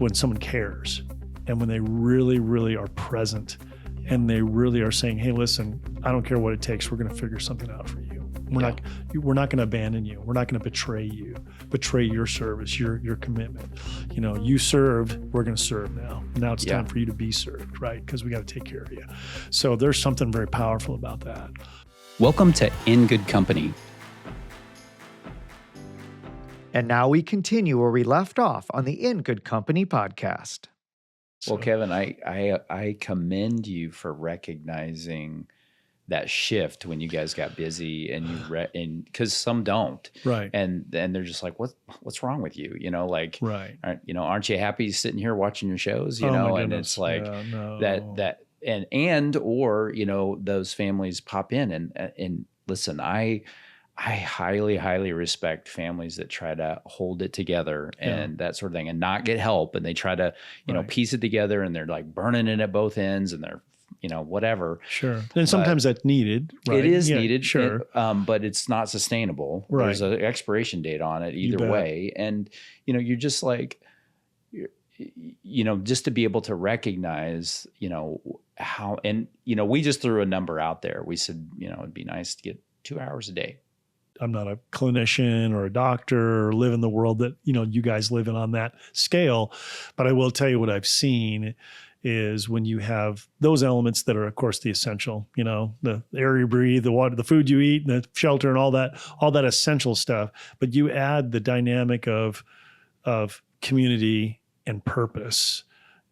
when someone cares and when they really, really are present and they really are saying, hey, listen, I don't care what it takes. We're going to figure something out for you. We're not going to abandon you. We're not going to betray you, betray your service, your commitment. You know, you served, we're going to serve now. Now it's time for you to be served, right? Because we got to take care of you. So there's something very powerful about that. Welcome to In Good Company. And now we continue where we left off on the In Good Company podcast. Well, Kevin, I commend you for recognizing that shift when you guys got busy and and because some don't, right? And they're just like, what's wrong with you? You know, like, right? Aren't you happy sitting here watching your shows? You know, and it's like that, or those families pop in and listen. I highly respect families that try to hold it together and that sort of thing and not get help. And they try to, piece it together and they're like burning it at both ends and they're, whatever. Sure. And sometimes that's needed, right? It is needed. Sure. But it's not sustainable. Right. There's an expiration date on it either way. And, you're just like, just to be able to recognize, how, and, we just threw a number out there. We said, it'd be nice to get 2 hours a day. I'm not a clinician or a doctor or live in the world that, you guys live in on that scale. But I will tell you what I've seen is when you have those elements that are, of course, the essential, the air you breathe, the water, the food you eat, and the shelter and all that essential stuff. But you add the dynamic of community and purpose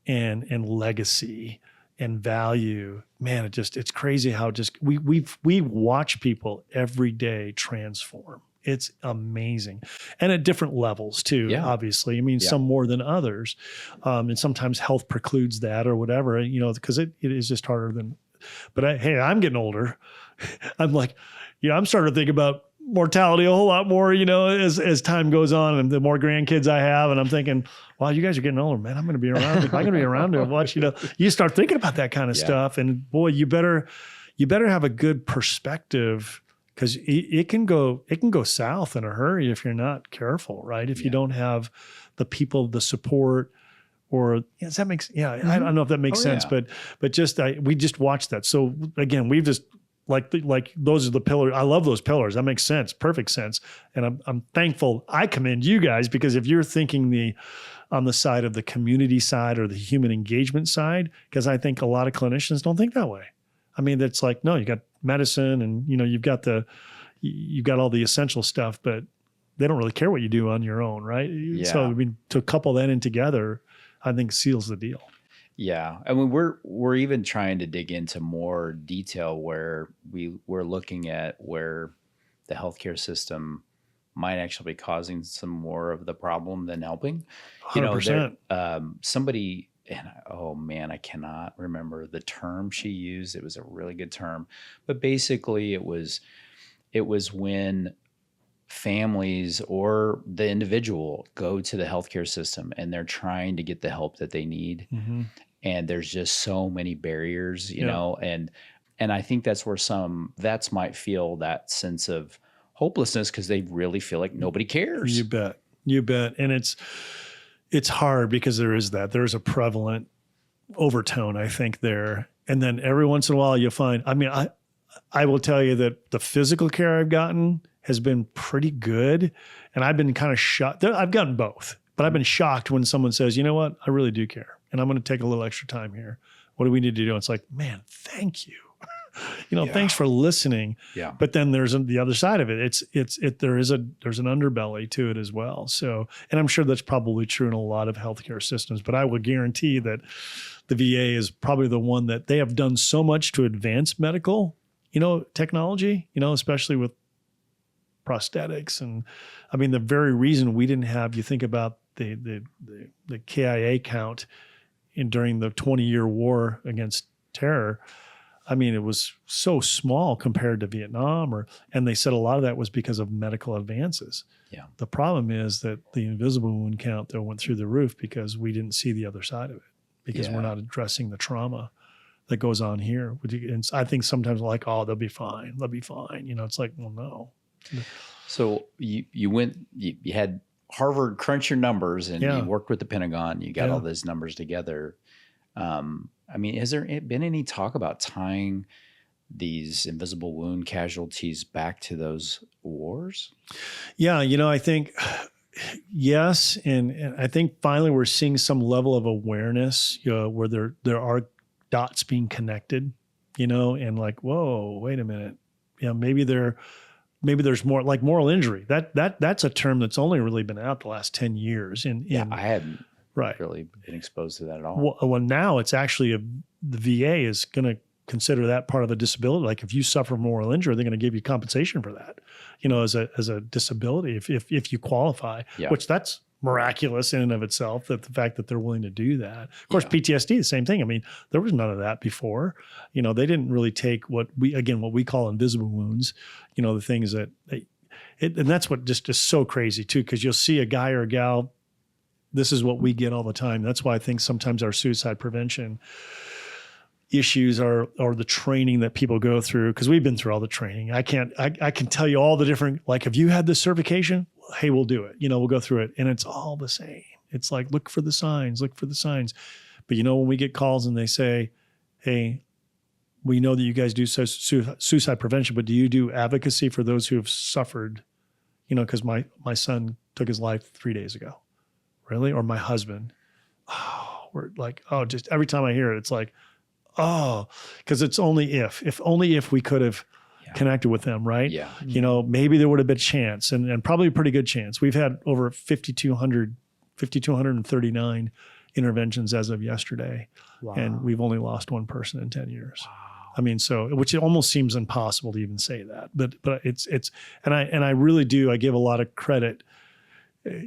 and legacy and value. Man, it's crazy how we watch people every day transform. It's amazing. And at different levels too, obviously. I mean, some more than others. And sometimes health precludes that or whatever, because it is just harder than, but I'm getting older. I'm like, I'm starting to think about mortality a whole lot more, as time goes on and the more grandkids I have. And I'm thinking, wow, you guys are getting older, man. I'm going to be around. If I'm going to be around to watch, you start thinking about that kind of stuff. And boy, you better have a good perspective because it can go south in a hurry if you're not careful, right? If you don't have the people, the support, or does that make sense? I don't know if that makes sense, but we just watched that. So again, we've just like those are the pillars. I love those pillars. That makes sense, perfect sense. And I'm thankful. I commend you guys because if you're thinking on the side of the community side or the human engagement side, because I think a lot of clinicians don't think that way. I mean, it's like, no, you got medicine and, you've got all the essential stuff, but they don't really care what you do on your own. Right. Yeah. So, I mean, to couple that in together, I think seals the deal. Yeah. I mean, we're even trying to dig into more detail where we're looking at where the healthcare system might actually be causing some more of the problem than helping. 100%. Somebody, and oh man, I cannot remember the term she used. It was a really good term, but basically it was when families or the individual go to the healthcare system and they're trying to get the help that they need. Mm-hmm. And there's just so many barriers, and I think that's where some vets might feel that sense of hopelessness because they really feel like nobody cares. You bet. And it's hard because there's a prevalent overtone, I think, there. And then every once in a while you'll find, I will tell you that the physical care I've gotten has been pretty good. And I've been kind of shocked. I've gotten both, but I've been shocked when someone says, you know what, I really do care. And I'm going to take a little extra time here. What do we need to do? It's like, man, thank you. Thanks for listening. Yeah. But then there's the other side of it. There's an underbelly to it as well. So, and I'm sure that's probably true in a lot of healthcare systems, but I will guarantee that the VA is probably the one that they have done so much to advance medical, technology, especially with prosthetics. And I mean, the very reason we didn't have, you think about the KIA count during the 20-year war against terror. I mean, it was so small compared to Vietnam, and they said a lot of that was because of medical advances. Yeah. The problem is that the invisible wound count though went through the roof because we didn't see the other side of it because we're not addressing the trauma that goes on here. And I think sometimes like, oh, they'll be fine. It's like, well, no. So you had Harvard crunch your numbers and Yeah. you worked with the Pentagon, you got Yeah. all those numbers together. I mean, has there been any talk about tying these invisible wound casualties back to those wars? Yeah, I think yes, and I think finally we're seeing some level of awareness, where there are dots being connected, and like, whoa, wait a minute, maybe there's more like moral injury. That's a term that's only really been out the last 10 years. I hadn't Right. really been exposed to that at all. Well, now it's actually the VA is going to consider that part of a disability. Like if you suffer moral injury, they're going to give you compensation for that, as a disability if you qualify, Yeah. which that's miraculous in and of itself, that the fact that they're willing to do that. Of course, Yeah. PTSD, the same thing. I mean, there was none of that before. They didn't really take what we call invisible wounds, the things that and that's what just is so crazy too, because you'll see a guy or a gal. This is what we get all the time. That's why I think sometimes our suicide prevention issues are the training that people go through, because we've been through all the training. I can tell you all the different, like, have you had this certification? Hey, we'll do it. We'll go through it. And it's all the same. It's like, look for the signs. But when we get calls and they say, hey, we know that you guys do suicide prevention, but do you do advocacy for those who have suffered? Because my son took his life 3 days ago. Really? Or my husband. Oh, we're like, just every time I hear it, it's like, because it's only if we could have connected with them, right? Yeah. Maybe there would have been a chance, and probably a pretty good chance. We've had over 5,239 interventions as of yesterday. Wow. And we've only lost one person in 10 years. Wow. I mean, which it almost seems impossible to even say that, but it's, and I really do, I give a lot of credit.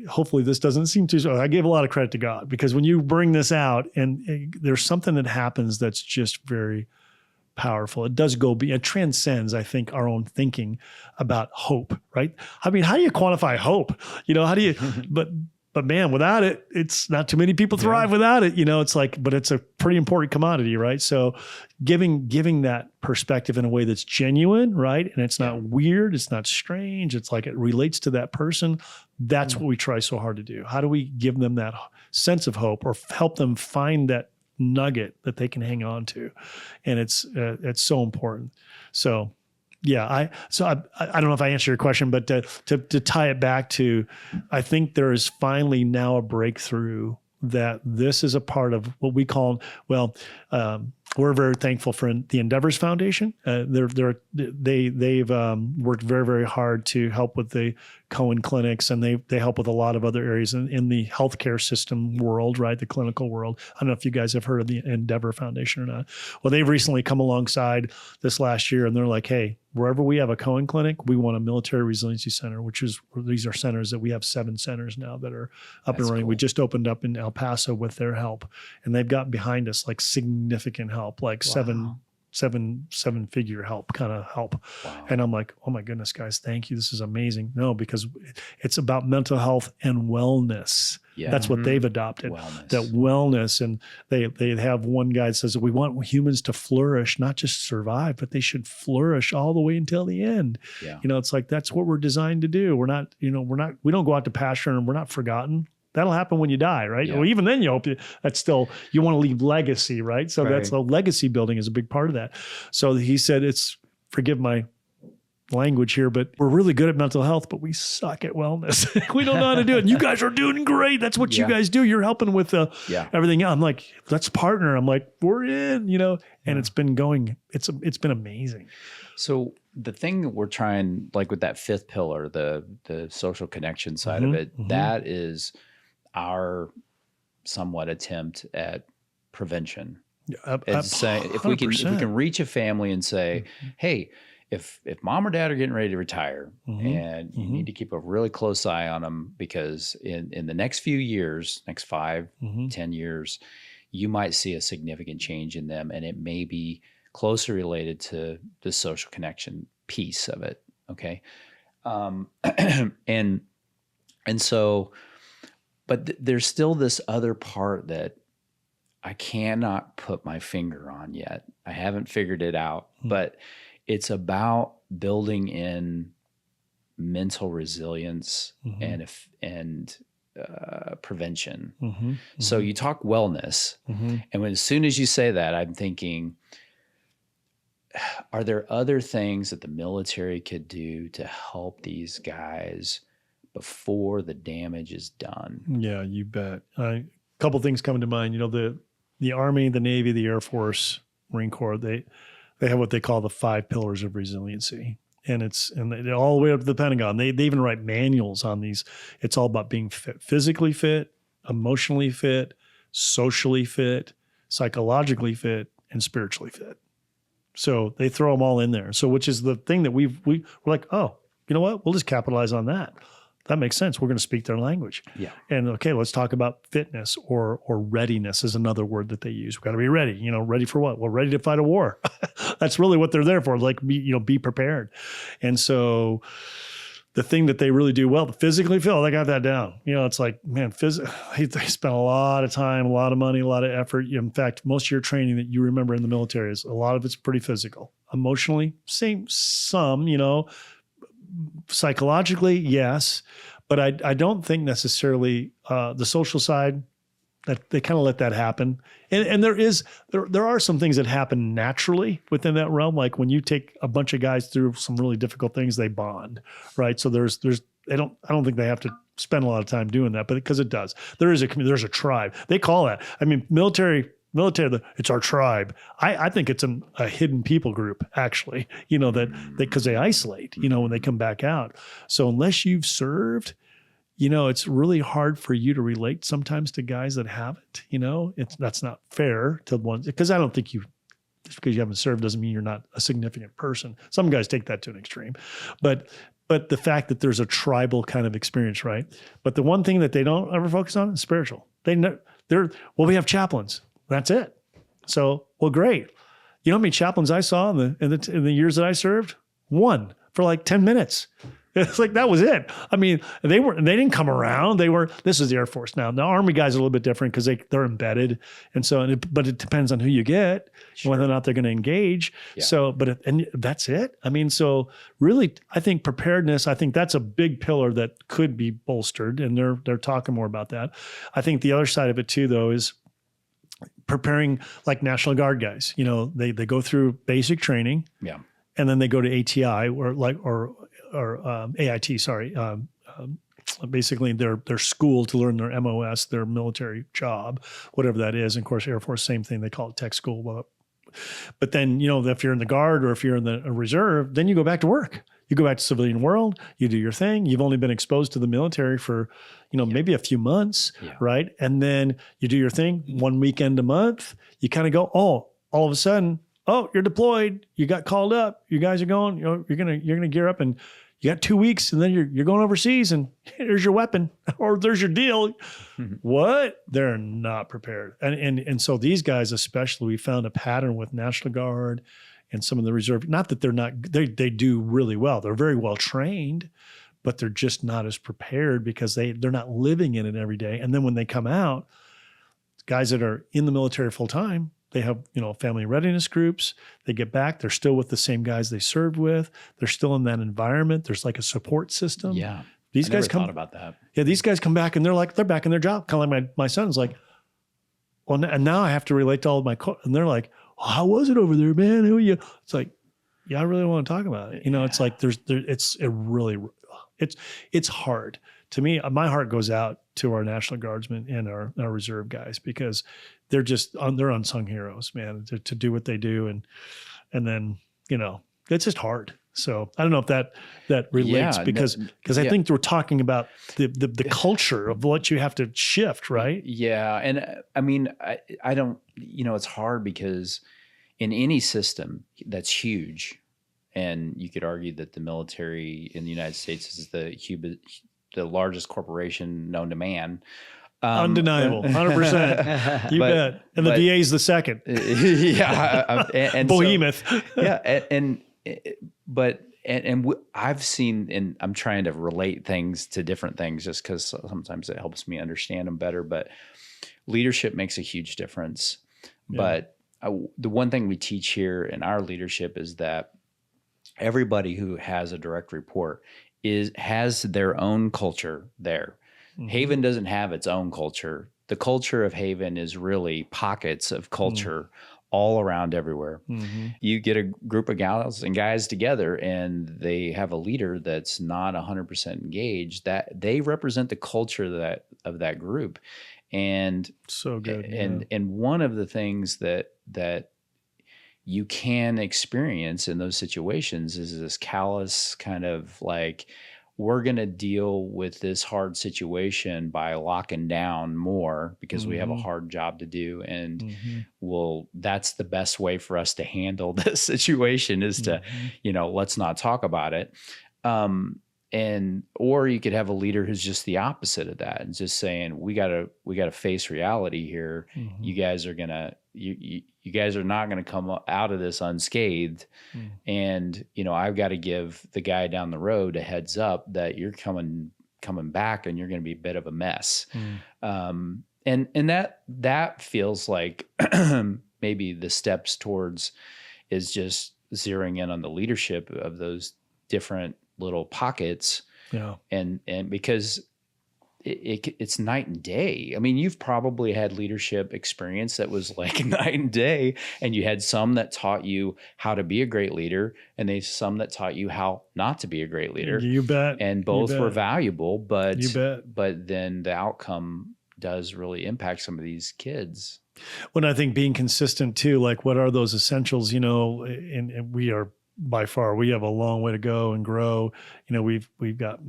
Hopefully this doesn't seem too, I give a lot of credit to God, because when you bring this out and there's something that happens that's just very powerful. It does it transcends, I think, our own thinking about hope, right? I mean, how do you quantify hope? How do you, but man, without it, it's not too many people thrive without it. It's like, but it's a pretty important commodity, right? So giving that perspective in a way that's genuine, right? And it's not weird. It's not strange. It's like it relates to that person. That's what we try so hard to do. How do we give them that sense of hope, or help them find that nugget that they can hang on to? And it's so important. So yeah, I don't know if I answered your question, but to tie it back to, I think there is finally now a breakthrough that this is a part of what we call, we're very thankful for the Endeavors Foundation. They've worked very, very hard to help with the Cohen clinics, and they help with a lot of other areas in the healthcare system world, right? The clinical world. I don't know if you guys have heard of the Endeavor Foundation or not. Well, they've recently come alongside this last year, and they're like, hey, wherever we have a Cohen clinic, we want a military resiliency center, these are centers that we have 7 centers now that are up and running. Cool. We just opened up in El Paso with their help, and they've got behind us like significant help, like seven-figure help, kind of help. Wow. And I'm like, oh my goodness, guys, thank you. This is amazing. No, because it's about mental health and wellness. Yeah. That's what they've adopted, that wellness. And they have one guy that says that we want humans to flourish, not just survive, but they should flourish all the way until the end. Yeah. It's like, that's what we're designed to do. We don't go out to pasture, and we're not forgotten. That'll happen when you die, right? Yeah. Well, even then you hope you want to leave legacy, right? So that's the legacy building is a big part of that. So he said, forgive my language here, but we're really good at mental health, but we suck at wellness. We don't know how to do it. And you guys are doing great. That's what you guys do. You're helping with everything else. I'm like, let's partner. I'm like, we're in, and it's been going, it's been amazing. So the thing that we're trying, like with that 5th pillar, the social connection side of it, that is our somewhat attempt at prevention. And say, if we can reach a family and say, hey, if mom or dad are getting ready to retire, and you need to keep a really close eye on them, because in the next few years, next 5, 10 years, you might see a significant change in them, and it may be closely related to the social connection piece of it. Okay. And so, but there's still this other part that I cannot put my finger on yet. I haven't figured it out, but it's about building in mental resilience Mm-hmm. and prevention. Mm-hmm. So you talk wellness, Mm-hmm. and as soon as you say that, I'm thinking, are there other things that the military could do to help these guys before the damage is done? Yeah, you bet. A couple things come to mind. You know, the Army, the Navy, the Air Force, Marine Corps, they have what they call the 5 pillars of resiliency. And they all the way up to the Pentagon. They even write manuals on these. It's all about being fit, physically fit, emotionally fit, socially fit, psychologically fit, and spiritually fit. So they throw them all in there. So which is the thing that we're like, oh, you know what? We'll just capitalize on that. That makes sense. We're going to speak their language. Yeah. And okay, let's talk about fitness or readiness is another word that they use. We've got to be ready. You know, ready for what? Well, ready to fight a war. That's really what they're there for. Like, be prepared. And so the thing that they really do well, the physically fit, they got that down. You know, it's like, man, they spent a lot of time, a lot of money, a lot of effort. In fact, most of your training that you remember in the military is a lot of it's pretty physical. Emotionally, some, you know, psychologically, yes, but I don't think necessarily the social side that they kind of let that happen. And there are some things that happen naturally within that realm. Like when you take a bunch of guys through some really difficult things, they bond, right? So I don't think they have to spend a lot of time doing that, but because it does, there's a tribe. They call that. I mean, military, it's our tribe. I think it's a hidden people group, actually, you know, that because they isolate, you know, when they come back out. So unless you've served, you know, it's really hard for you to relate sometimes to guys that haven't, you know, that's not fair to ones, because I don't think just because you haven't served doesn't mean you're not a significant person. Some guys take that to an extreme, but the fact that there's a tribal kind of experience, right? But the one thing that they don't ever focus on is spiritual. We have chaplains. That's it. So, well, great. You know how many chaplains I saw in the years that I served? One for like 10 minutes. It's like, that was it. I mean, they didn't come around. This is the Air Force now. The Army guys are a little bit different because they're embedded. And so, but it depends on who you get, whether or not they're going to engage. Yeah. So, and that's it. I mean, so really, I think preparedness, I think that's a big pillar that could be bolstered, and they're talking more about that. I think the other side of it too, though, is preparing like National Guard guys. You know, they go through basic training. Yeah. And then they go to ATI or AIT, sorry. Basically their school to learn their MOS, their military job, whatever that is. And of course, Air Force, same thing. They call it tech school. But then, you know, if you're in the Guard or if you're in the reserve, then you go back to work. You go back to civilian world, you do your thing. You've only been exposed to the military for, you know, maybe a few months, right? And then you do your thing 1 weekend a month. You kind of go, oh, all of a sudden, oh, you're deployed. You got called up. You guys are going. You know, you're gonna gear up, and you got 2 weeks, and then you're going overseas, and here's your weapon, or there's your deal. Mm-hmm. What? They're not prepared, and so these guys, especially, we found a pattern with National Guard and some of the reserve. Not that they're not. They do really well. They're very well trained, but they're just not as prepared because they're not living in it every day. And then when they come out, guys that are in the military full time, they have, you know, family readiness groups. They get back. They're still with the same guys they served with. They're still in that environment. There's like a support system. Yeah. These guys thought about that. Yeah. These guys come back and they're back in their job. Kind of like my son's like, well, and now I have to relate to all of my, and they're like, oh, how was it over there, man? Who are you? It's like, yeah, I really want to talk about it. You know, it's like, it's hard. To me, my heart goes out to our National Guardsmen and our reserve guys, because they're unsung heroes, man, to do what they do. And then, you know, it's just hard. So I don't know if that relates, because I think we're talking about the culture of what you have to shift, right? Yeah. And I mean, I don't, you know, it's hard because in any system that's huge, and you could argue that the military in the United States is the largest corporation known to man. Undeniable, 100%. You bet. And the VA is the second. Yeah, and behemoth. So, yeah, and I've seen, and I'm trying to relate things to different things just because sometimes it helps me understand them better. But leadership makes a huge difference. Yeah. But the one thing we teach here in our leadership is that everybody who has a direct report has their own culture there. Haven doesn't have its own culture. The culture of Haven is really pockets of culture all around everywhere. You get a group of gals and guys together and they have a leader that's not 100% engaged, that they represent the culture of that group. And so good. And one of the things that you can experience in those situations is this callous kind of like, we're going to deal with this hard situation by locking down more because we have a hard job to do. And that's the best way for us to handle this situation is to, let's not talk about it. Or you could have a leader who's just the opposite of that and just saying, we gotta face reality here. You guys are gonna, you guys are not going to come out of this unscathed. And, I've got to give the guy down the road a heads up that you're coming back and you're going to be a bit of a mess. And that feels like maybe the steps towards is just zeroing in on the leadership of those different little pockets. Yeah. And because it's night and day. I mean, you've probably had leadership experience that was like night and day, and you had some that taught you how to be a great leader, and some that taught you how not to be a great leader. You bet. And both were valuable, but you bet. But then the outcome does really impact some of these kids. When I think being consistent too, like what are those essentials? And we are by far, we have a long way to go and grow. We've got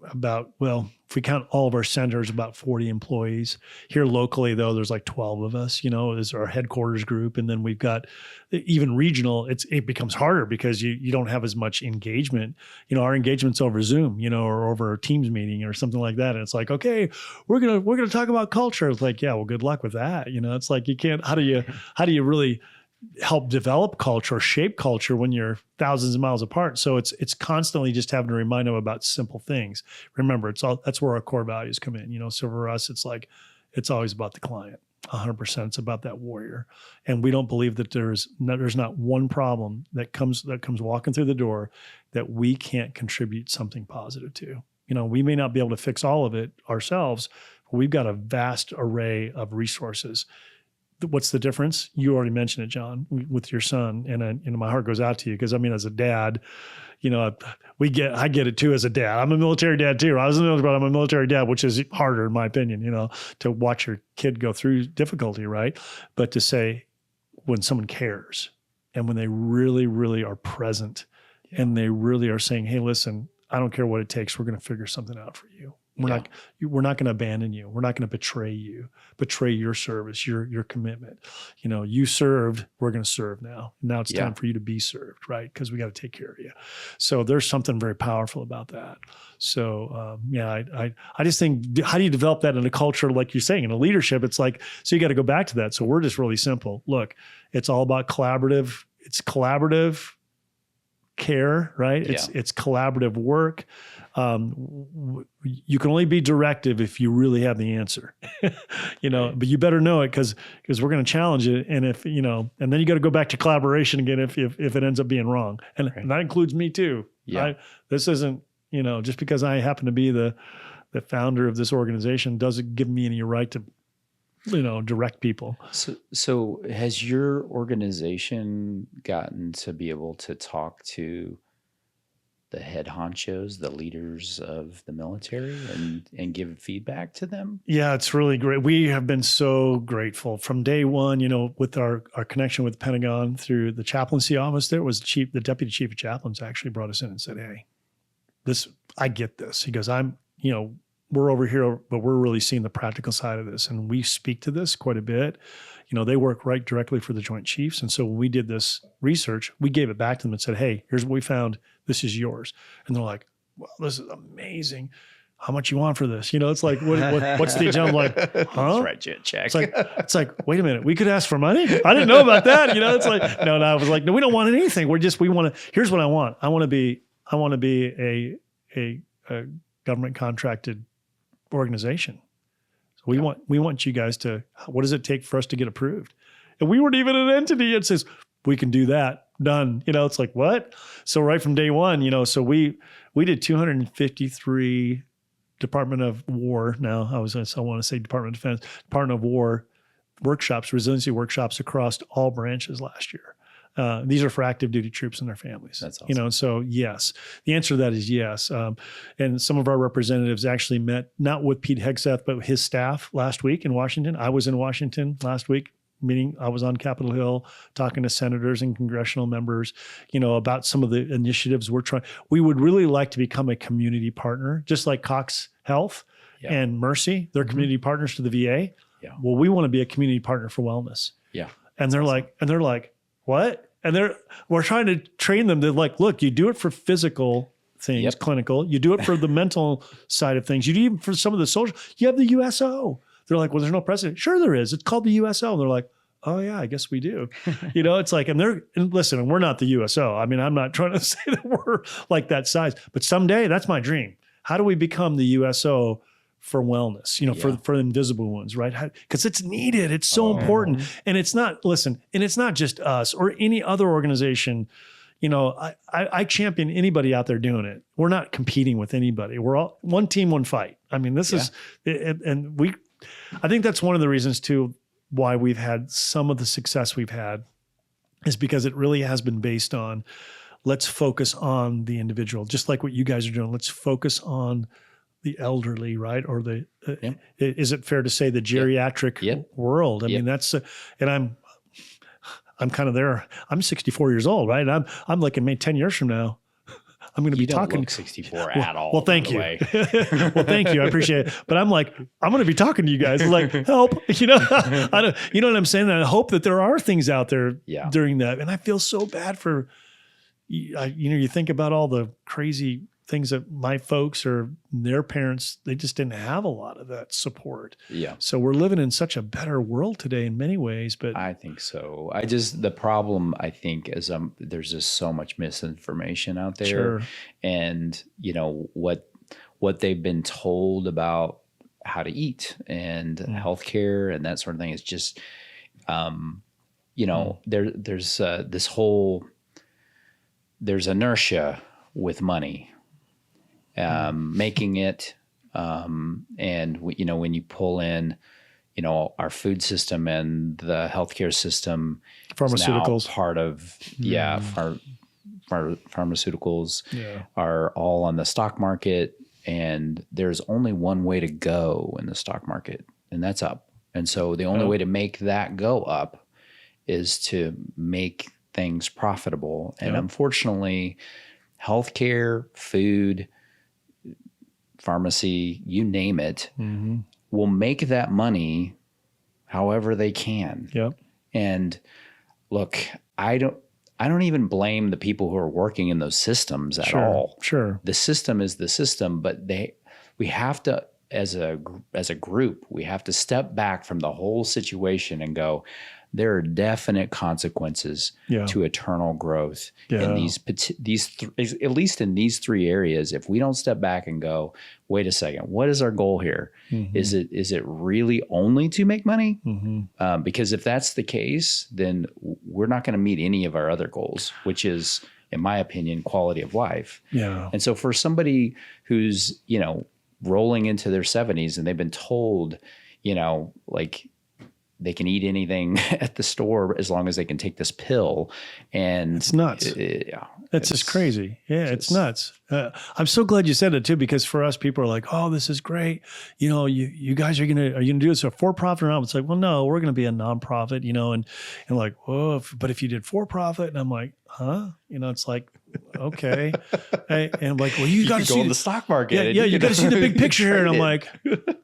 about, if we count all of our centers, about 40 employees. Here locally, though, there's like 12 of us, is our headquarters group. And then we've got even regional, it becomes harder because you don't have as much engagement. Our engagement's over Zoom, or over a Teams meeting or something like that. And it's like, okay, we're gonna talk about culture. It's like, yeah, well, good luck with that. It's like you can't, how do you really help develop culture or shape culture when you're thousands of miles apart? So it's constantly just having to remind them about simple things. Remember, that's where our core values come in. So for us, it's like, it's always about the client. 100%. It's about that warrior. And we don't believe that there's not one problem that comes walking through the door that we can't contribute something positive to. We may not be able to fix all of it ourselves, but we've got a vast array of resources. What's the difference? You already mentioned it, John, with your son, and my heart goes out to you because as a dad, I get it too as a dad. I'm a military dad too. I was in the military, but I'm a military dad, which is harder in my opinion, to watch your kid go through difficulty, right? But to say when someone cares and when they really, really are present and they really are saying, hey, listen, I don't care what it takes. We're going to figure something out for you. We're not going to abandon you. We're not going to betray your service, your commitment. You served, we're going to serve now. Now it's time for you to be served, right? Because we got to take care of you. So there's something very powerful about that. So I just think, how do you develop that in a culture, like you're saying, in a leadership? It's like, so you got to go back to that. So we're just really simple. Look, it's all about collaborative. It's collaborative care, right? It's collaborative work. You can only be directive if you really have the answer, but you better know it because we're going to challenge it. And if, and then you got to go back to collaboration again, if it ends up being wrong. And that includes me too. Yeah. This isn't, just because I happen to be the founder of this organization doesn't give me any right to, direct people. So has your organization gotten to be able to talk to the head honchos, the leaders of the military, and give feedback to them? Yeah, it's really great. We have been so grateful from day one, with our connection with the Pentagon through the chaplaincy office. There was the deputy chief of chaplains actually brought us in and said, hey, I get this. He goes, we're over here, but we're really seeing the practical side of this. And we speak to this quite a bit. They work right directly for the Joint Chiefs. And so when we did this research, we gave it back to them and said, hey, here's what we found. This is yours. And they're like, wow, this is amazing. How much you want for this? It's like, what's the agenda? I'm like, huh? That's right, check. It's like, wait a minute, we could ask for money? I didn't know about that. It's like, no, I was like, no, we don't want anything. We want to, here's what I want. I want to be a government contracted organization. So we want you guys to, what does it take for us to get approved? And we weren't even an entity. It says, we can do that. done. It's like, what? So right from day one, so we did 253 Department of War. Now I want to say Department of Defense, Department of War workshops, resiliency workshops across all branches last year. These are for active duty troops and their families. That's awesome. So yes, the answer to that is yes. And some of our representatives actually met, not with Pete Hegseth, but his staff last week in Washington. I was in Washington last week meeting. I was on Capitol Hill talking to senators and congressional members, about some of the initiatives we're trying. We would really like to become a community partner, just like Cox Health and Mercy. They're community partners to the VA. Yeah. Well, we want to be a community partner for wellness. Yeah. And they're like, what? And we're trying to train them to look, you do it for physical things, clinical. You do it for the mental side of things. You do even for some of the social. You have the USO. They're like, well, there's no precedent. Sure there is. It's called the USO. And they're like, oh yeah, I guess we do. It's like, and listen, we're not the USO. I mean, I'm not trying to say that we're like that size, but someday that's my dream. How do we become the USO for wellness, for the invisible ones, right? Because it's needed. It's so important. And it's not just us or any other organization. I champion anybody out there doing it. We're not competing with anybody. We're all one team, one fight. I mean, this is, and I think that's one of the reasons too, why we've had some of the success we've had is because it really has been based on, let's focus on the individual, just like what you guys are doing. Let's focus on the elderly, right? Or is it fair to say the geriatric world? I mean, that's, and I'm kind of there. I'm 64 years old, right? And I'm like, in 10 years from now, I'm going to be talking. Look 64 at all. Well, thank you. Well, thank you. I appreciate it. But I'm like, I'm going to be talking to you guys. Like, help, I don't, you know what I'm saying? And I hope that there are things out there during that. And I feel so bad for, you think about all the crazy things that my folks or their parents, they just didn't have a lot of that support. Yeah. So we're living in such a better world today in many ways, but I think so. The problem I think is there's just so much misinformation out there. Sure. And what they've been told about how to eat and healthcare and that sort of thing is just, there's inertia with money. Making it, and when you pull in, our food system and the healthcare system, pharmaceuticals, is now part of, pharmaceuticals are all on the stock market, and there's only one way to go in the stock market, and that's up. And so the only way to make that go up is to make things profitable. And unfortunately, healthcare, food, pharmacy, you name it, will make that money however they can. Yep. And look, I don't even blame the people who are working in those systems at all. Sure. The system is the system, but we have to, as a group, we have to step back from the whole situation and go, there are definite consequences to eternal growth in at least in these three areas. If we don't step back and go, wait a second, what is our goal here? Is it really only to make money? Because if that's the case, then we're not going to meet any of our other goals, which is, in my opinion, quality of life. Yeah. And so for somebody who's, rolling into their 70s and they've been told, like, they can eat anything at the store as long as they can take this pill. And it's nuts. It's just crazy. Yeah, it's nuts. I'm so glad you said it too, because for us, people are like, oh, this is great. You guys are you going to do this for profit or not? It's like, well, no, we're going to be a nonprofit, and like, whoa, but if you did for profit, and I'm like, huh? It's like, okay. And I'm like, well, you got to see the stock market. Yeah, you got to see the big picture here. And I'm like,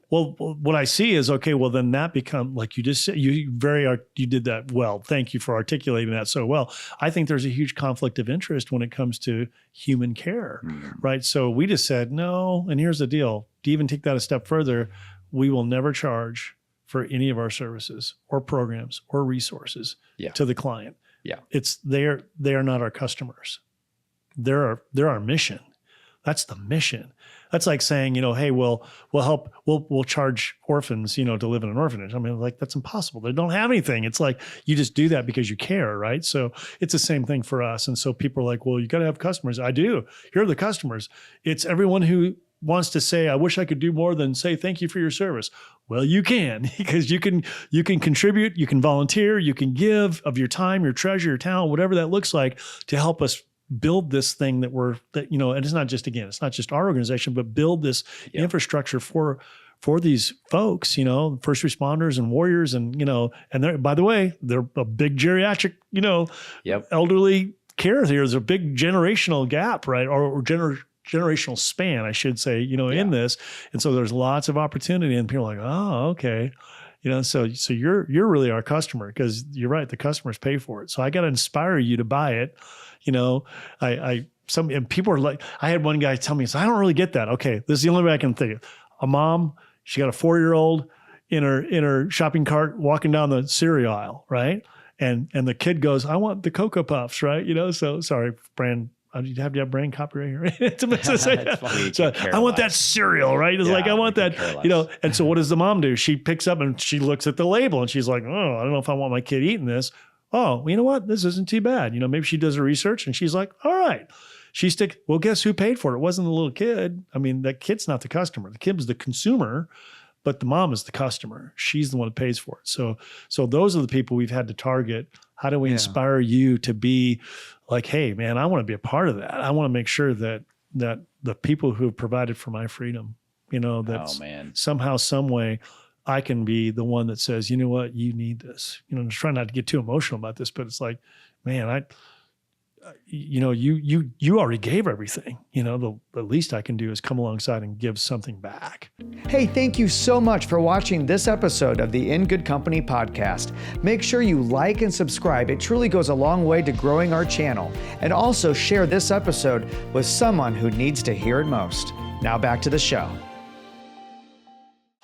well, what I see is, okay, well, then that become, like you just said, you did that well. Thank you for articulating that so well. I think there's a huge conflict of interest when it comes to human care, right? So we just said, no, and here's the deal. To even take that a step further, we will never charge for any of our services or programs or resources to the client. Yeah. They are not our customers. They're our mission. That's the mission. That's like saying, hey, we'll charge orphans, to live in an orphanage. I mean, like, that's impossible. They don't have anything. It's like, you just do that because you care, right? So it's the same thing for us. And so people are like, well, you got to have customers. I do. Here are the customers. It's everyone who wants to say, I wish I could do more than say thank you for your service. Well, you can, because you can contribute, you can volunteer, you can give of your time, your treasure, your talent, whatever that looks like, to help us build this thing and it's not just our organization, but build this infrastructure for these folks, first responders and warriors, and and by the way, they're a big geriatric, elderly care. There's a big generational gap, right? Or generational span, I should say, in this. And so there's lots of opportunity, and people are like, oh, okay. So you're really our customer, because you're right. The customers pay for it. So I got to inspire you to buy it. And people are like, I had one guy tell me, so I don't really get that. Okay. This is the only way I can think of. A mom, she got a 4-year-old in her shopping cart walking down the cereal aisle. Right. And the kid goes, I want the Cocoa Puffs. Right. So sorry, brand. You have to have brand copyright here. It's a so I want that cereal, right? It's like, I want that, and so what does the mom do? She picks up and she looks at the label and she's like, oh, I don't know if I want my kid eating this. Oh, you know what? This isn't too bad. Maybe she does her research and she's like, all right. Well, guess who paid for it? It wasn't the little kid. I mean, that kid's not the customer. The kid was the consumer, but the mom is the customer. She's the one that pays for it. So those are the people we've had to target. How do we inspire you to be like, hey, man, I want to be a part of that. I want to make sure that the people who have provided for my freedom, that's somehow, some way, I can be the one that says, you know what, you need this. I'm just trying not to get too emotional about this, but it's like, man, you already gave everything. The least I can do is come alongside and give something back. Hey, thank you so much for watching this episode of the In Good Company podcast. Make sure you like and subscribe. It truly goes a long way to growing our channel. And also share this episode with someone who needs to hear it most. Now back to the show.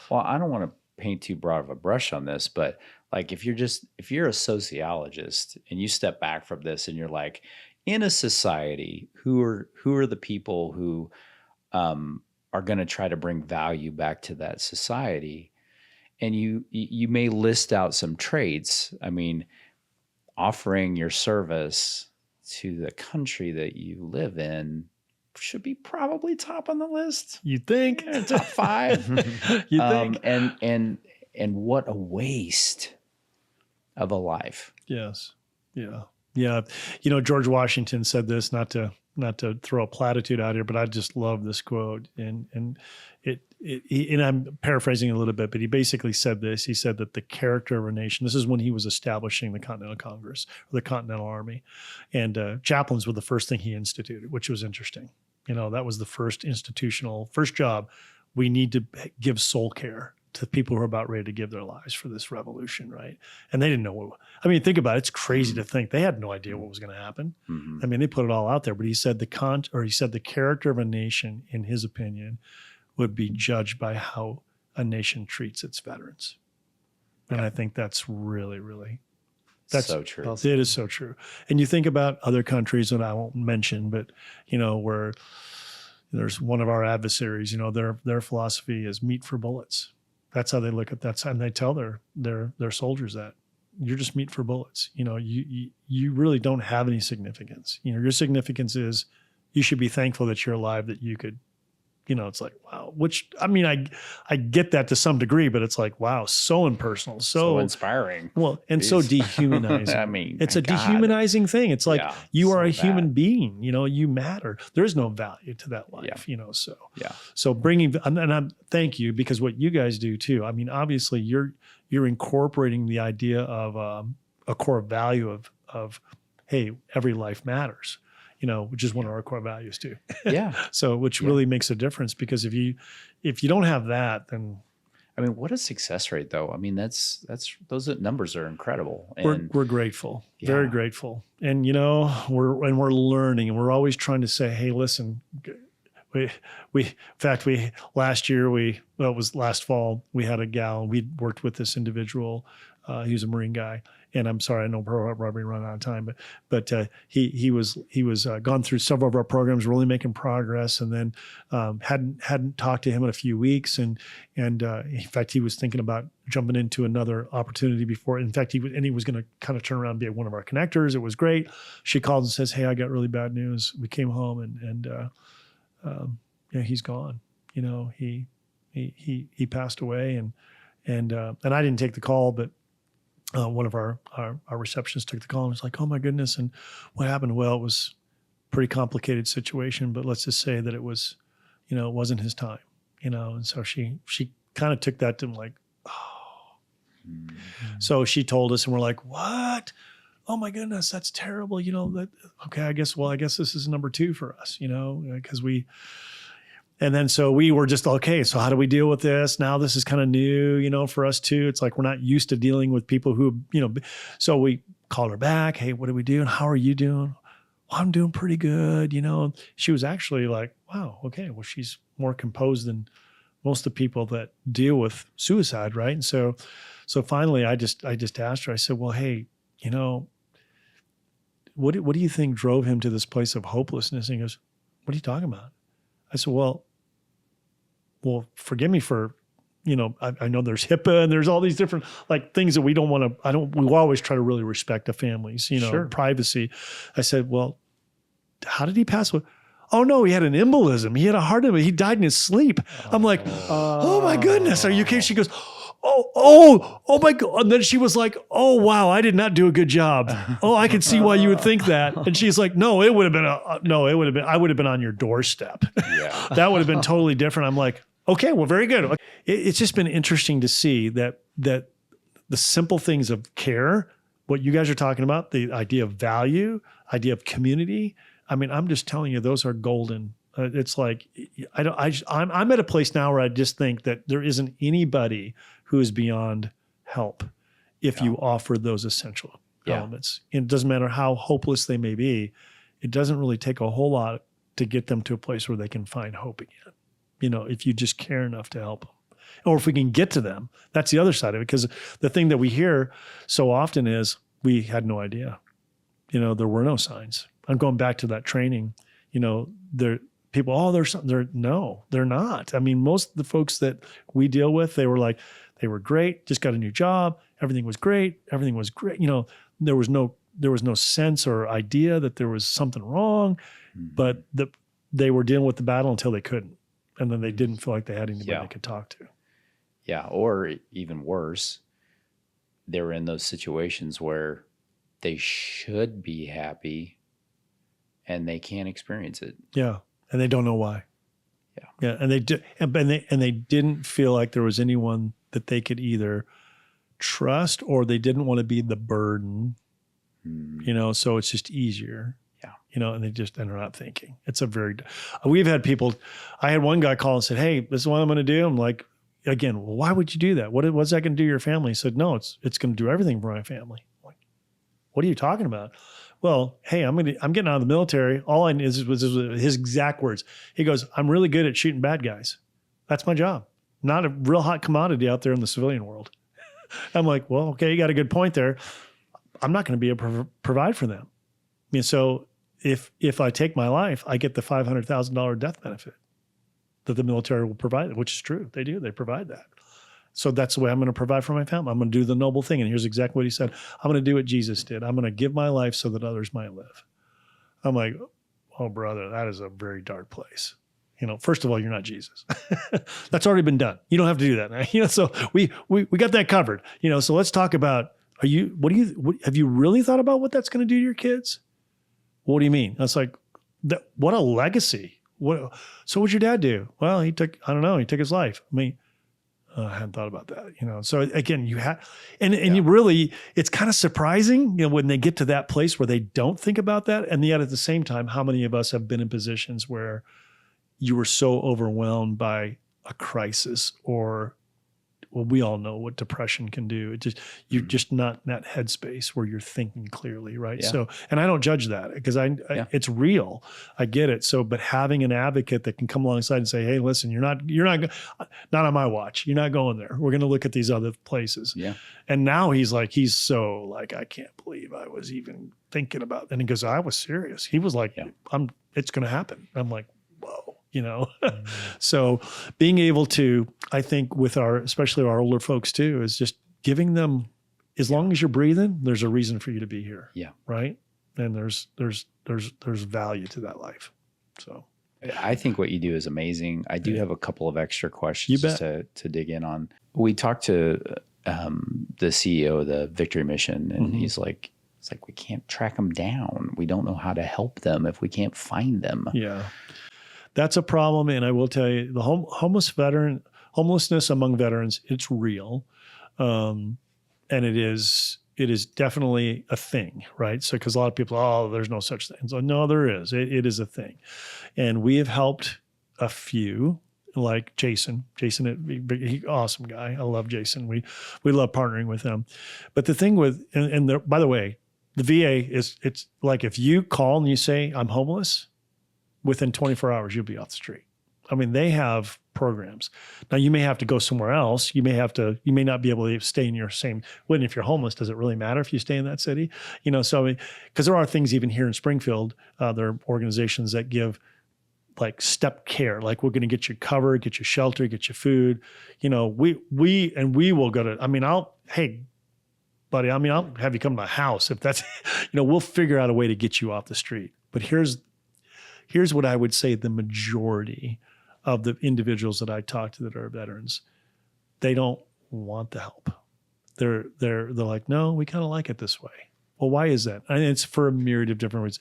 Well, I don't want to paint too broad of a brush on this, but like, if you're a sociologist and you step back from this and you're like, in a society, who are the people who are going to try to bring value back to that society? And you may list out some traits. I mean, offering your service to the country that you live in should be probably top on the list. You think? Yeah, top 5. You think? And what a waste of a life. Yes. Yeah. Yeah. George Washington said this, not to throw a platitude out here, but I just love this quote. And I'm paraphrasing a little bit, but he basically said this. He said that the character of a nation, this is when he was establishing the Continental Congress, or the Continental Army. And chaplains were the first thing he instituted, which was interesting. That was the first job. We need to give soul care to people who are about ready to give their lives for this revolution, right? And they didn't know think about it. It's crazy to think they had no idea what was going to happen. Mm-hmm. I mean, they put it all out there, but he said the character of a nation, in his opinion, would be judged by how a nation treats its veterans. And I think that's really, really, that's so true. It is so true. And you think about other countries that I won't mention, but where there's one of our adversaries, their philosophy is meat for bullets. That's how they look at that. And they tell their soldiers that you're just meat for bullets. You really don't have any significance. Your significance is you should be thankful that you're alive, that you could, it's like, wow, which, I mean, I get that to some degree, but it's like, wow, so impersonal, so inspiring. Well, and so dehumanizing. I mean, it's a dehumanizing thing. It's like, you are a human being, you matter. There is no value to that life, So bringing, and thank you, because what you guys do too. I mean, obviously you're incorporating the idea of a core value of, hey, every life matters. Which is one of our core values too. Yeah. So, which really makes a difference, because if you don't have that, then I mean, what a success rate though. I mean, that's those numbers are incredible. And we're grateful, very grateful. And we're learning, and we're always trying to say, hey, listen, last fall, we had a gal, we worked with this individual He was a Marine guy. And I'm sorry, I know we're running out of time, but he was gone through several of our programs, really making progress, and then hadn't talked to him in a few weeks, and in fact he was thinking about jumping into another opportunity before. In fact, he was going to kind of turn around and be one of our connectors. It was great. She called and says, "Hey, I got really bad news." We came home and he's gone. He passed away, and I didn't take the call, but. One of our receptionists took the call and was like, "Oh my goodness!" And what happened? Well, it was a pretty complicated situation, but let's just say that it was, it wasn't his time, And so she kind of took that to like, oh. Mm-hmm. So she told us, and we're like, "What? Oh my goodness, that's terrible." Okay, I guess this is number 2 for us, because we. And then so we were just, okay, so how do we deal with this? Now this is kind of new, for us too. It's like we're not used to dealing with people who, so we called her back. "Hey, what do we do? And how are you doing?" "Well, I'm doing pretty good." She was actually like, wow, okay, well, she's more composed than most of the people that deal with suicide, right? And so finally I just asked her, I said, "Well, hey, what do you think drove him to this place of hopelessness?" And he goes, "What are you talking about?" I said, well, forgive me for, I know there's HIPAA and there's all these different things that we don't want to, we always try to really respect the families, sure. Privacy. I said, "Well, how did he pass away?" "Oh no, he had an embolism. He had a heart embolism. He died in his sleep." I'm like, oh my goodness, are you kidding? She goes, oh my God. And then she was like, "Oh, wow, I did not do a good job. Oh, I can see why you would think that." And she's like, "No, I would have been on your doorstep." Yeah. That would have been totally different. I'm like, okay, well, very good. It's just been interesting to see that the simple things of care, what you guys are talking about, the idea of value, idea of community. I mean, I'm just telling you, those are golden. It's like, I'm at a place now where I just think that there isn't anybody who is beyond help if you offer those essential elements. And it doesn't matter how hopeless they may be. It doesn't really take a whole lot to get them to a place where they can find hope again. If you just care enough to help them. Or if we can get to them, that's the other side of it. Because the thing that we hear so often is, we had no idea. There were no signs. I'm going back to that training. People, no, they're not. I mean, most of the folks that we deal with, they were great, just got a new job. Everything was great. There was no sense or idea that there was something wrong, but they were dealing with the battle until they couldn't. And then they didn't feel like they had anybody they could talk to. Yeah. Or even worse, they were in those situations where they should be happy and they can't experience it. Yeah. And they don't know why. Yeah. Yeah. And they didn't feel like there was anyone that they could either trust, or they didn't want to be the burden, so it's just easier. Yeah. And they're not thinking. We've had people, I had one guy call and said, "Hey, this is what I'm going to do." I'm like, again, well, why would you do that? What's that going to do to your family? He said, "No, it's going to do everything for my family." I'm like, what are you talking about? "Well, hey, I'm getting out of the military. All I need was his exact words. He goes, "I'm really good at shooting bad guys. That's my job. Not a real hot commodity out there in the civilian world." I'm like, well, okay, you got a good point there. I'm not going to be able to provide for them. I mean, so if I take my life, I get the $500,000 death benefit that the military will provide, which is true. They do. They provide that. So that's the way I'm going to provide for my family. I'm going to do the noble thing. And here's exactly what he said. "I'm going to do what Jesus did. I'm going to give my life so that others might live." I'm like, oh, brother, that is a very dark place. First of all, you're not Jesus. That's already been done. You don't have to do that. So we got that covered. So let's talk about, have you really thought about what that's going to do to your kids? What do you mean? That's like, what a legacy. So what'd your dad do? Well, he took his life. I mean, I hadn't thought about that, So again, you have, you really, it's kind of surprising, when they get to that place where they don't think about that. And yet at the same time, how many of us have been in positions where you were so overwhelmed by a crisis or well, we all know what depression can do. It just, you're just not in that headspace where you're thinking clearly. Right. Yeah. So, and I don't judge that because it's real. I get it. So, but having an advocate that can come alongside and say, hey, listen, you're not on my watch. You're not going there. We're going to look at these other places. Yeah. And now he's so like, I can't believe I was even thinking about, and he goes, I was serious. He was like, it's going to happen. I'm like, whoa, So being able to, I think with especially our older folks too, is just giving them, as long as you're breathing, there's a reason for you to be here. Yeah. Right. And there's value to that life. So I think what you do is amazing. I do have a couple of extra questions to dig in on. We talked to the CEO of the Victory Mission, and he's like, it's like, we can't track them down. We don't know how to help them if we can't find them. Yeah. That's a problem. And I will tell you, the homelessness among veterans, it's real. And it is definitely a thing, right? So, because a lot of people, there's no such thing. So, no, there is. It is a thing. And we have helped a few, like Jason. Jason, awesome guy. I love Jason. We love partnering with him. But the thing with, by the way, the VA it's like if you call and you say, I'm homeless, within 24 hours, you'll be off the street. I mean, they have programs. Now, you may have to go somewhere else. You may not be able to stay in your same, if you're homeless, does it really matter if you stay in that city? So, because there are things even here in Springfield, there are organizations that give like step care, like we're going to get you covered, get you shelter, get you food. We will go to, hey, buddy, I'll have you come to my house if that's, we'll figure out a way to get you off the street. But here's what I would say the majority of the individuals that I talk to that are veterans, they don't want the help. They're like, no, we kind of like it this way. Well, why is that? And it's for a myriad of different reasons.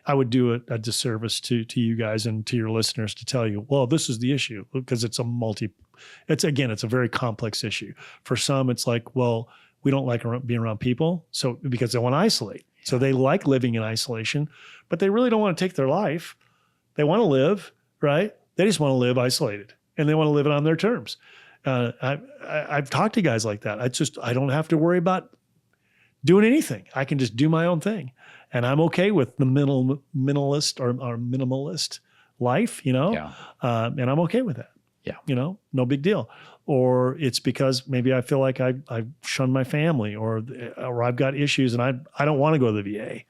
I would do a disservice to you guys and to your listeners to tell you, well, this is the issue, because it's a very complex issue. For some, it's like, well, we don't like being around people. So because they want to isolate. So they like living in isolation, but they really don't want to take their life. They want to live, right? They just want to live isolated, and they want to live it on their terms. I've talked to guys like that. I don't have to worry about doing anything. I can just do my own thing. And I'm okay with the minimalist or minimalist life, and I'm okay with that. Yeah. No big deal. Or it's because maybe I feel like I shun my family or I've got issues and I don't want to go to the VA.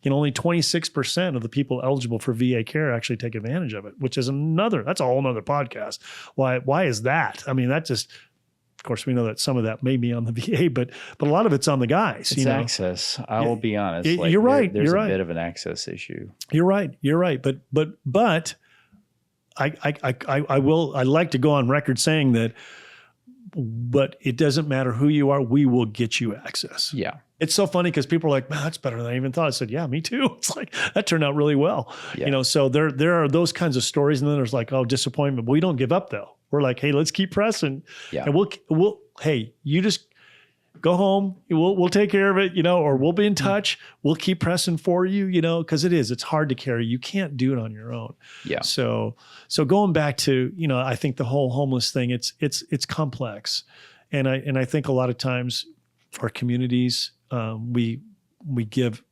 Only 26% of the people eligible for VA care actually take advantage of it, which is that's a whole nother podcast. Why is that? I mean, that just, of course, we know that some of that may be on the VA, but a lot of it's on the guys. It's access. I will be honest. You're right. There's a bit of an access issue. You're right. But I like to go on record saying that, but it doesn't matter who you are. We will get you access. Yeah. It's so funny because people are like, man, that's better than I even thought. I said, yeah, me too. It's like, that turned out really well. Yeah. So there are those kinds of stories. And then there's like, disappointment. But we don't give up though. We're like, hey, let's keep pressing. Yeah. And we'll, hey, you just go home. We'll take care of it, or we'll be in touch. We'll keep pressing for you, because it's hard to carry. You can't do it on your own. Yeah. So going back to, I think the whole homeless thing, it's complex. And I think a lot of times our communities, we give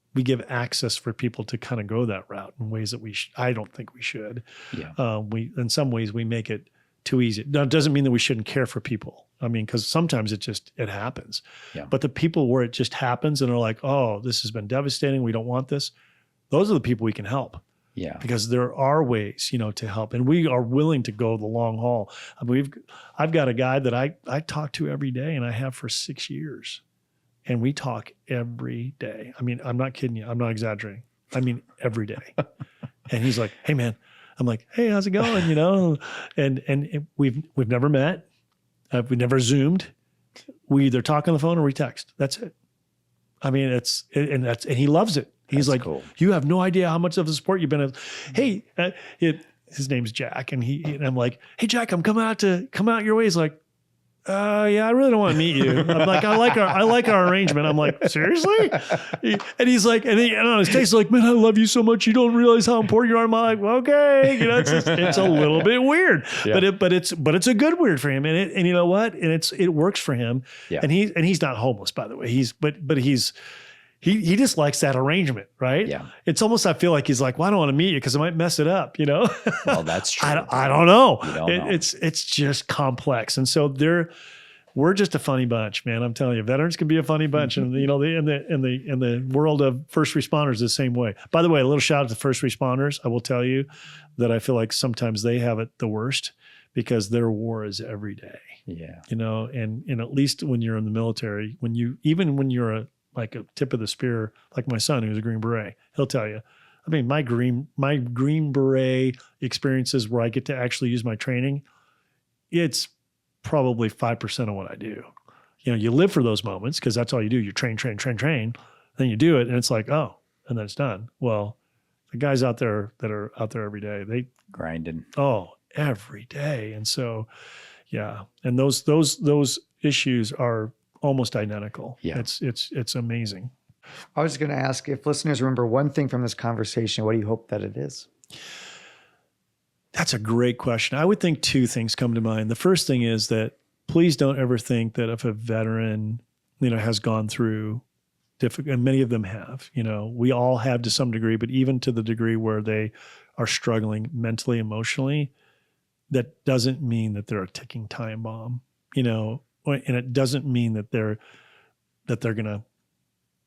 access for people to kind of go that route in ways that I don't think we should. Yeah. In some ways we make it too easy. Now, it doesn't mean that we shouldn't care for people. I mean, because sometimes it happens. Yeah. But the people where it just happens and are like, oh, this has been devastating, we don't want this. Those are the people we can help. Yeah. Because there are ways, to help. And we are willing to go the long haul. I've got a guy that I talk to every day, and I have for 6 years. And we talk every day. I mean, I'm not kidding you. I'm not exaggerating. I mean, every day. And he's like, hey, man. I'm like, hey, how's it going? And we've never met. We've never Zoomed. We either talk on the phone or we text. That's it. I mean, and he loves it. He's like, cool. You have no idea how much of the support you've been. Hey, his name's Jack, and I'm like, hey, Jack, I'm coming out your way. He's like, Yeah, I really don't want to meet you. I'm like, I like our arrangement. I'm like, seriously? And he's like, and on his face, like, man, I love you so much. You don't realize how important you are. I'm like, well, okay, it's a little bit weird, Yeah. but it's a good weird for him. And you know what? And it works for him. Yeah. And he's not homeless, by the way. He just likes that arrangement, right? Yeah. It's almost, I feel like he's like, well, I don't want to meet you because I might mess it up, you know? Well, that's true. I don't know. You don't know. It's just complex. And so we're just a funny bunch, man. I'm telling you, veterans can be a funny bunch. And you know, in the world of first responders, the same way. By the way, a little shout out to first responders. I will tell you that I feel like sometimes they have it the worst because their war is every day. Yeah. You know, and at least when you're in the military, when you're like a tip of the spear, like my son, who's a Green Beret, he'll tell you. I mean, my Green Beret experiences where I get to actually use my training, it's probably 5% of what I do. You know, you live for those moments because that's all you do. You train, then you do it, and it's like, oh, and then it's done. Well, the guys out there that are out there every day, they Grinding. Oh, every day, and so yeah, and those issues are almost identical. Yeah. It's amazing. I was going to ask if listeners remember one thing from this conversation, what do you hope that it is? That's a great question. I would think two things come to mind. The first thing is that please don't ever think that if a veteran, you know, has gone through difficult, and many of them have, you know, we all have to some degree, but even to the degree where they are struggling mentally, emotionally, that doesn't mean that they're a ticking time bomb, you know, and it doesn't mean that they're going to,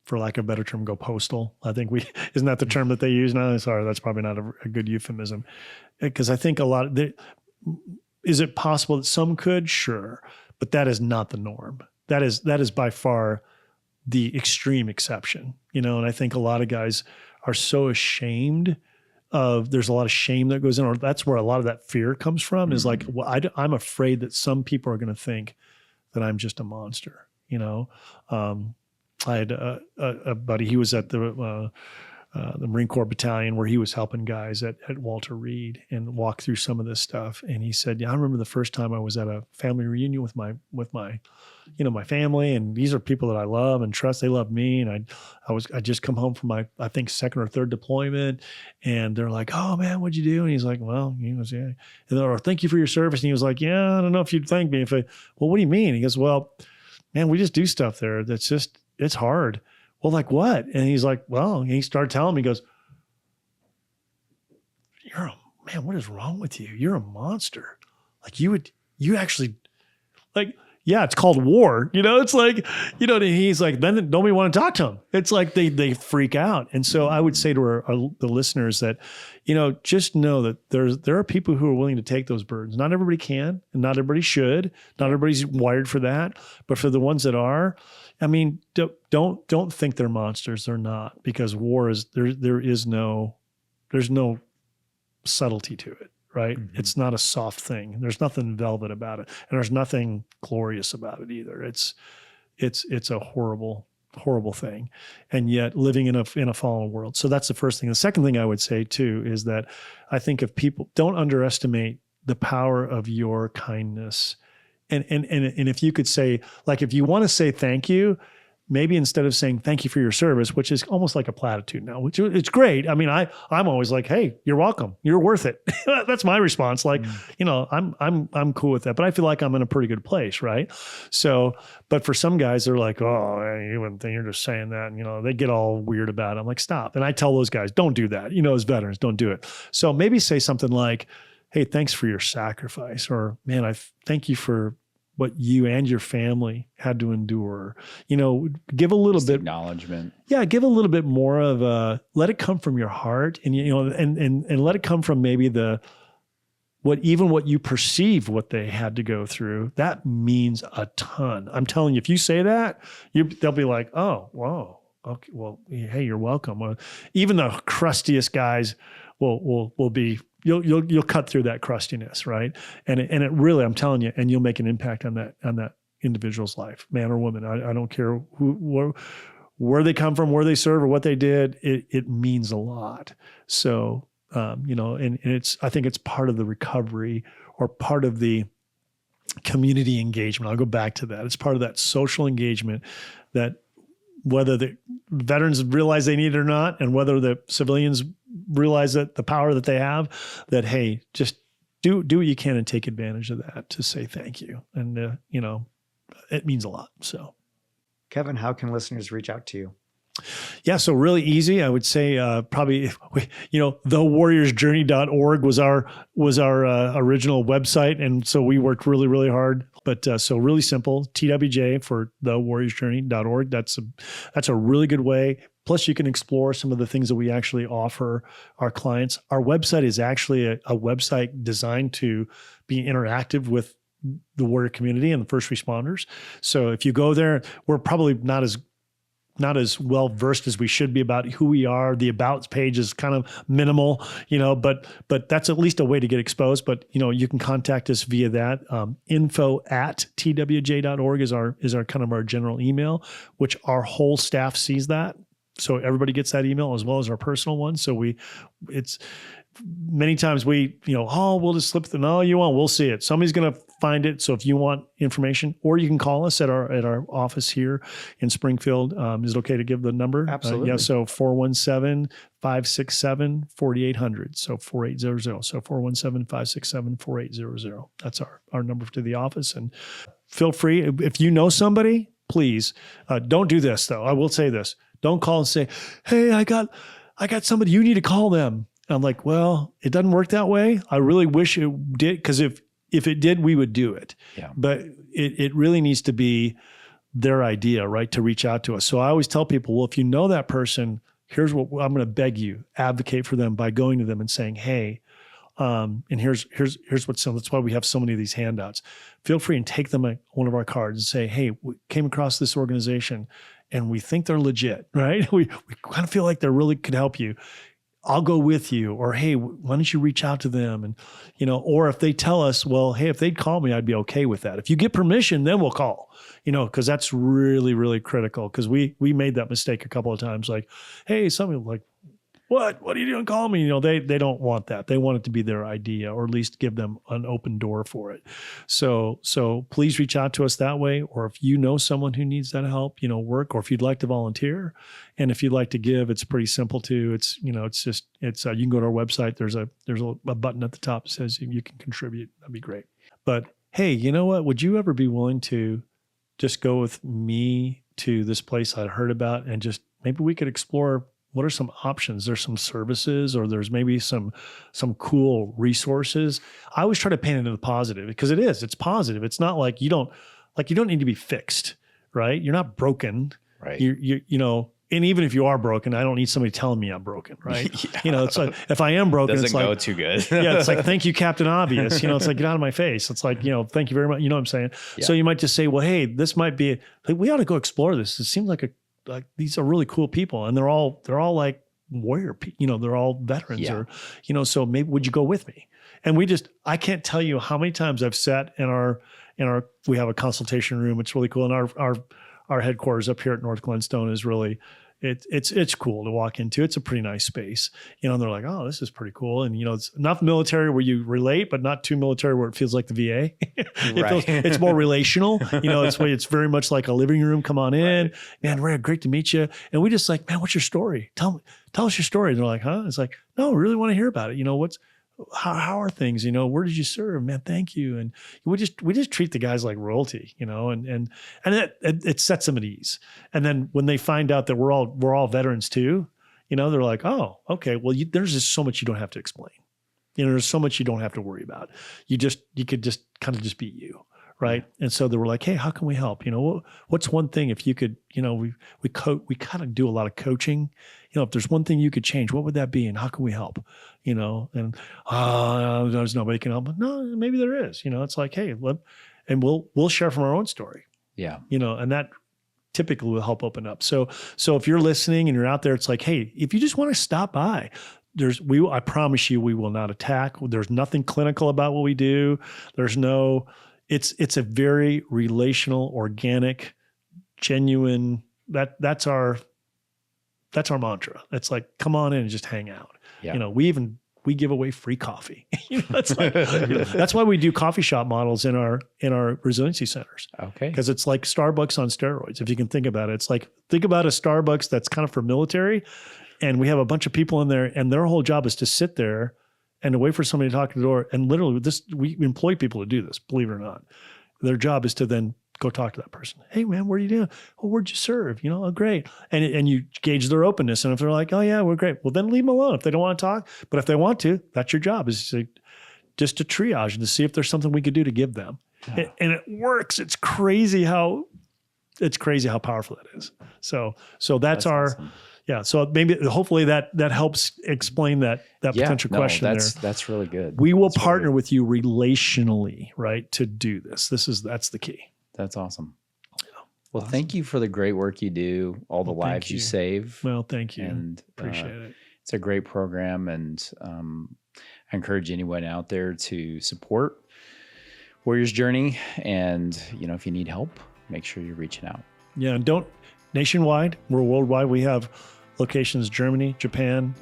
for lack of a better term, go postal. I think isn't that the term that they use now? Sorry, that's probably not a good euphemism. Because I think is it possible that some could? Sure. But that is not the norm. That is by far the extreme exception, you know, and I think a lot of guys are so ashamed there's a lot of shame that goes in, or that's where a lot of that fear comes from, is like, well, I'm afraid that some people are going to think that I'm just a monster, you know? I had a buddy, he was at the Marine Corps battalion where he was helping guys at Walter Reed and walk through some of this stuff. And he said, yeah, I remember the first time I was at a family reunion with my, you know, my family. And these are people that I love and trust. They love me. And I just come home from my, I think, second or third deployment. And they're like, oh man, what'd you do? And he's like, well, he goes, yeah. And they're, thank you for your service. And he was like, yeah, I don't know if you'd thank me. Well, what do you mean? He goes, well, man, we just do stuff there. That's just, it's hard. Well, like what? And he's like, well, and he started telling me, he goes, man, what is wrong with you? You're a monster. Like you actually, like, yeah, it's called war. You know, it's like, you know, and he's like, then don't we want to talk to him? It's like they freak out. And so I would say to the listeners that, you know, just know that there are people who are willing to take those burdens. Not everybody can, and not everybody should. Not everybody's wired for that. But for the ones that are, I mean, don't think they're monsters. They're not, because war is there's no subtlety to it, right? Mm-hmm. It's not a soft thing. There's nothing velvet about it, and there's nothing glorious about it either. It's a horrible thing, and yet living in a fallen world. So that's the first thing. The second thing I would say too is that I think if people don't underestimate the power of your kindness. And if you could say, like, if you want to say thank you, maybe instead of saying thank you for your service, which is almost like a platitude now, which it's great. I mean, I'm always like, hey, you're welcome. You're worth it. That's my response. Like, you know, I'm cool with that, but I feel like I'm in a pretty good place. Right. So, but for some guys, they're like, oh, man, you wouldn't think you're just saying that. And, you know, they get all weird about it. I'm like, stop. And I tell those guys, don't do that. You know, as veterans, don't do it. So maybe say something like, hey, thanks for your sacrifice, or man, I thank you for what you and your family had to endure. You know, give a little bit acknowledgement. Yeah, give a little bit more of let it come from your heart, and you know, and let it come from maybe what you perceive what they had to go through. That means a ton. I'm telling you, if you say that, they'll be like, oh, whoa, okay, well, hey, you're welcome. Even the crustiest guys will be. You'll cut through that crustiness, right? And it really, I'm telling you, and you'll make an impact on that individual's life, man or woman. I don't care where they come from, where they serve, or what they did. It means a lot. So you know, and I think it's part of the recovery, or part of the community engagement. I'll go back to that. It's part of that social engagement that whether the veterans realize they need it or not, and whether the civilians realize that the power that they have, that, hey, just do what you can and take advantage of that to say thank you. And, it means a lot. So, Kevin, how can listeners reach out to you? Yeah, so really easy. I would say probably, thewarriorsjourney.org was our original website, and so we worked really, really hard. But so really simple, TWJ for thewarriorsjourney.org. That's a really good way. Plus, you can explore some of the things that we actually offer our clients. Our website is actually a website designed to be interactive with the warrior community and the first responders. So if you go there, we're probably not as well versed as we should be about who we are. The about page is kind of minimal, but that's at least a way to get exposed. But you can contact us via that. info@twj.org is our kind of our general email, which our whole staff sees that. So everybody gets that email as well as our personal one. So it's many times we'll just slip the, no, you won't, we'll see it. Somebody's going to find it. So if you want information, or you can call us at our office here in Springfield. Is it okay to give the number? Absolutely. So 417-567-4800. So 4800. So 417-567-4800. That's our number to the office. And feel free, if you know somebody, please don't do this though. I will say this. Don't call and say, hey, I got somebody, you need to call them. I'm like, well, it doesn't work that way. I really wish it did, because if it did, we would do it. Yeah. But it really needs to be their idea, right, to reach out to us. So I always tell people, well, if you know that person, here's what I'm going to beg you, advocate for them by going to them and saying, hey, and here's what's so that's why we have so many of these handouts. Feel free and take them one of our cards and say, hey, we came across this organization and we think they're legit, right? We kind of feel like they really could help you. I'll go with you. Or, hey, why don't you reach out to them? And, or if they tell us, well, hey, if they'd call me, I'd be okay with that. If you get permission, then we'll call, because that's really, really critical. Because we made that mistake a couple of times. Like, hey, somebody like, what are you doing? Call me. They don't want that. They want it to be their idea, or at least give them an open door for it. So please reach out to us that way. Or if you know someone who needs that help, work, or if you'd like to volunteer, and if you'd like to give, it's pretty simple too. It's, you can go to our website. There's a button at the top that says you can contribute. That'd be great. But hey, you know what? Would you ever be willing to just go with me to this place I heard about, and just maybe we could explore what are some options? There's some services, or there's maybe some cool resources. I always try to paint it into the positive, because it's positive. It's not like you don't need to be fixed, right? You're not broken. Right. And even if you are broken, I don't need somebody telling me I'm broken, right? Yeah. It's like, if I am broken, Doesn't it's like, go too good. yeah, it's like, thank you, Captain Obvious. It's like, get out of my face. It's like, thank you very much. You know what I'm saying? Yeah. So you might just say, well, hey, this might be, we ought to go explore this. It seems like these are really cool people, and they're all like warrior people, they're all veterans, Yeah. or, so maybe would you go with me? And I can't tell you how many times I've sat in our, we have a consultation room. It's really cool. And our headquarters up here at North Glenstone is really, it's cool to walk into. It's a pretty nice space, and they're like, oh, this is pretty cool. And, it's not military where you relate, but not too military where it feels like the VA. It's more relational. It's very much like a living room. Come on in, Right. man. Ray, great to meet you. And we just like, man, what's your story? Tell us your story. And they're like, huh? It's like, no, I really want to hear about it. How are things? Where did you serve? Man, thank you. And we just treat the guys like royalty, and it sets them at ease. And then when they find out that we're all veterans too, they're like, oh, okay. Well, there's just so much you don't have to explain. There's so much you don't have to worry about. You could just kind of just be you. Right. And so they were like, hey, how can we help? What's one thing, if you could, we kind of do a lot of coaching. If there's one thing you could change, what would that be? And how can we help? And there's nobody can help. But no, maybe there is. It's like, hey, and we'll share from our own story. Yeah. And that typically will help open up. So if you're listening and you're out there, it's like, hey, if you just want to stop by, I promise you, we will not attack. There's nothing clinical about what we do. It's a very relational, organic, genuine, that's our mantra. It's like, come on in and just hang out. Yeah. We even we give away free coffee. That's why we do coffee shop models in our resiliency centers. Okay. Because it's like Starbucks on steroids. If you can think about it, it's like, think about a Starbucks that's kind of for military, and we have a bunch of people in there, and their whole job is to sit there and to wait for somebody to talk to the door. And literally we employ people to do this, believe it or not. Their job is to then go talk to that person. Hey man, what are you doing? Oh, where'd you serve? Oh, great. And you gauge their openness. And if they're like, oh yeah, we're great. Well, then leave them alone if they don't want to talk. But if they want to, that's your job, is just to triage and to see if there's something we could do to give them. Yeah. And it works. It's crazy how powerful that is. So that's our, awesome. Yeah. So maybe hopefully that helps explain that potential question there. That's really good. We will partner with you relationally, right, to do this. That's the key. That's awesome. Well, thank you for the great work you do, all the lives you save. Well, thank you. And appreciate it. It's a great program, and I encourage anyone out there to support Warrior's Journey. And, if you need help, make sure you're reaching out. Yeah, and nationwide, we're worldwide. We have locations, Germany, Japan,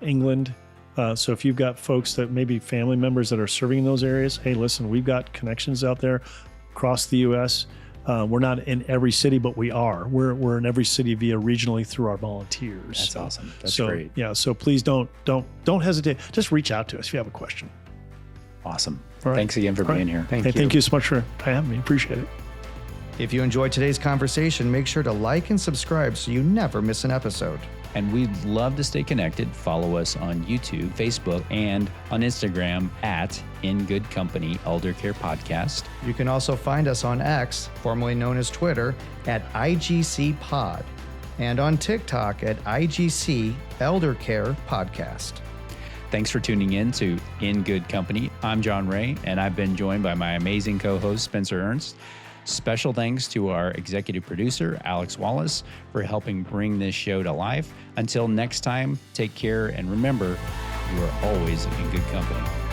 England. So if you've got folks that maybe family members that are serving in those areas, hey, listen, we've got connections out there across the U.S. We're not in every city, but we are. We're in every city regionally through our volunteers. That's awesome. That's great. Yeah. So please don't hesitate. Just reach out to us if you have a question. Awesome. Right. Thanks again for being here. Thank you so much for having me. Appreciate it. If you enjoyed today's conversation, make sure to like and subscribe so you never miss an episode. And we'd love to stay connected. Follow us on YouTube, Facebook, and on Instagram at In Good Company Elder Care Podcast. You can also find us on X, formerly known as Twitter, at IGC Pod, and on TikTok at IGC Elder Care Podcast. Thanks for tuning in to In Good Company. I'm John Ray, and I've been joined by my amazing co-host, Spencer Ernst. Special thanks to our executive producer, Alex Wallace, for helping bring this show to life. Until next time, take care, and remember, you are always in good company.